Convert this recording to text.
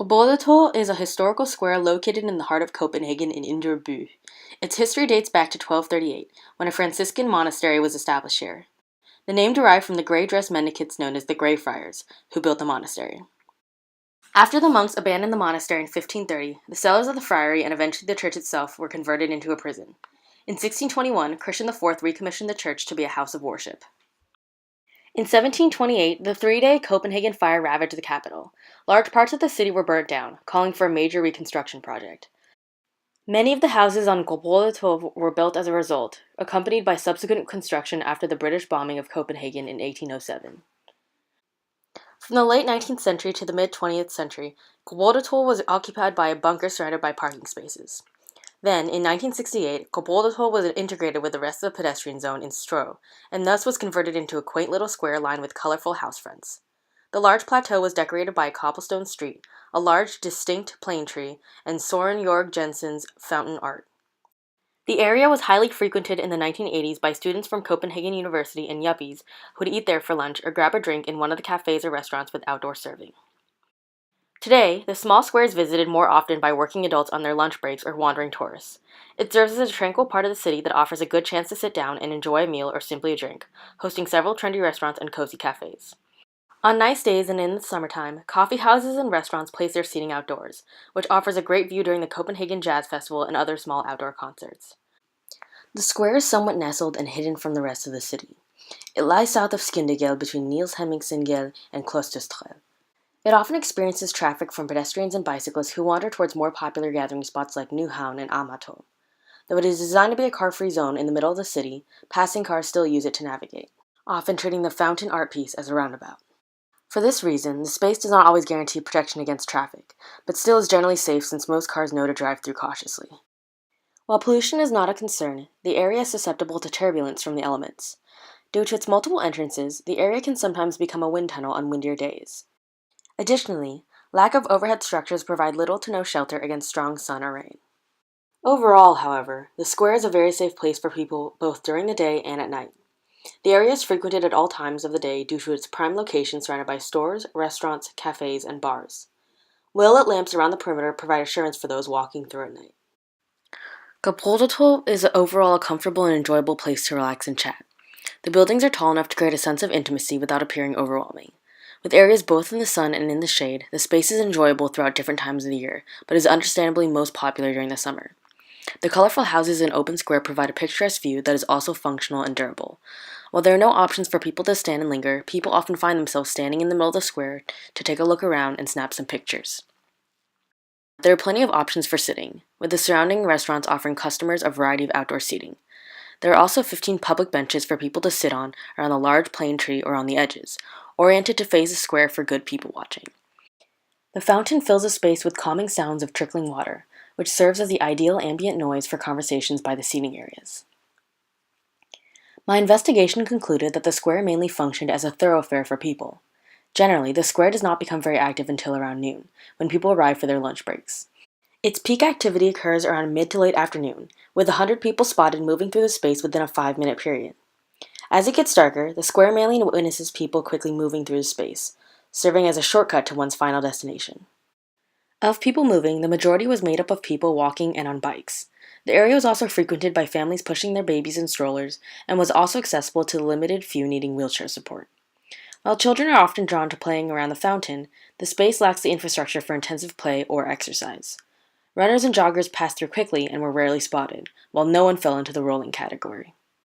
brødretorv is a historical square located in the heart of Copenhagen in Indre By. Its history dates back to 1238, when a Franciscan monastery was established here. The name derived from the gray-dressed mendicants known as the Grey Friars, who built the monastery. After the monks abandoned the monastery in 1530, the cellars of the friary and eventually the church itself were converted into a prison. In 1621, Christian IV recommissioned the church to be a house of worship. In 1728, the three-day Copenhagen fire ravaged the capital. Large parts of the city were burnt down, calling for a major reconstruction project. Many of the houses on brødretorv were built as a result, accompanied by subsequent construction after the British bombing of Copenhagen in 1807. From the late 19th century to the mid-20th century, brødretorv was occupied by a bunker surrounded by parking spaces. Then, in 1968, brødretorv was integrated with the rest of the pedestrian zone in Strø, and thus was converted into a quaint little square lined with colorful house fronts. The large plateau was decorated by a cobblestone street, a large, distinct plane tree, and Søren Jorg Jensen's fountain art. The area was highly frequented in the 1980s by students from Copenhagen University and yuppies who would eat there for lunch or grab a drink in one of the cafes or restaurants with outdoor serving. Today, the small square is visited more often by working adults on their lunch breaks or wandering tourists. It serves as a tranquil part of the city that offers a good chance to sit down and enjoy a meal or simply a drink, hosting several trendy restaurants and cozy cafes. On nice days and in the summertime, coffee houses and restaurants place their seating outdoors, which offers a great view during the Copenhagen Jazz Festival and other small outdoor concerts. The square is somewhat nestled and hidden from the rest of the city. It lies south of Skindegel between Niels Hemmingsengel and Klosterstræde. It often experiences traffic from pedestrians and bicyclists who wander towards more popular gathering spots like Nyhavn and Amager. Though it is designed to be a car-free zone in the middle of the city, passing cars still use it to navigate, often treating the fountain art piece as a roundabout. For this reason, the space does not always guarantee protection against traffic, but still is generally safe since most cars know to drive through cautiously. While pollution is not a concern, the area is susceptible to turbulence from the elements. Due to its multiple entrances, the area can sometimes become a wind tunnel on windier days. Additionally, lack of overhead structures provide little to no shelter against strong sun or rain. Overall, however, the square is a very safe place for people both during the day and at night. The area is frequented at all times of the day due to its prime location surrounded by stores, restaurants, cafes, and bars. Well-lit lamps around the perimeter provide assurance for those walking through at night. brødretorv is overall a comfortable and enjoyable place to relax and chat. The buildings are tall enough to create a sense of intimacy without appearing overwhelming. With areas both in the sun and in the shade, the space is enjoyable throughout different times of the year, but is understandably most popular during the summer. The colorful houses and open square provide a picturesque view that is also functional and durable. While there are no options for people to stand and linger, people often find themselves standing in the middle of the square to take a look around and snap some pictures. There are plenty of options for sitting, with the surrounding restaurants offering customers a variety of outdoor seating. There are also 15 public benches for people to sit on around the large plane tree or on the edges, oriented to face the square for good people watching. The fountain fills the space with calming sounds of trickling water, which serves as the ideal ambient noise for conversations by the seating areas. My investigation concluded that the square mainly functioned as a thoroughfare for people. Generally, the square does not become very active until around noon, when people arrive for their lunch breaks. Its peak activity occurs around mid to late afternoon, with 100 people spotted moving through the space within a 5-minute period. As it gets darker, the square mainly witnesses people quickly moving through the space, serving as a shortcut to one's final destination. Of people moving, the majority was made up of people walking and on bikes. The area was also frequented by families pushing their babies in strollers and was also accessible to the limited few needing wheelchair support. While children are often drawn to playing around the fountain, the space lacks the infrastructure for intensive play or exercise. Runners and joggers passed through quickly and were rarely spotted, while no one fell into the rolling category.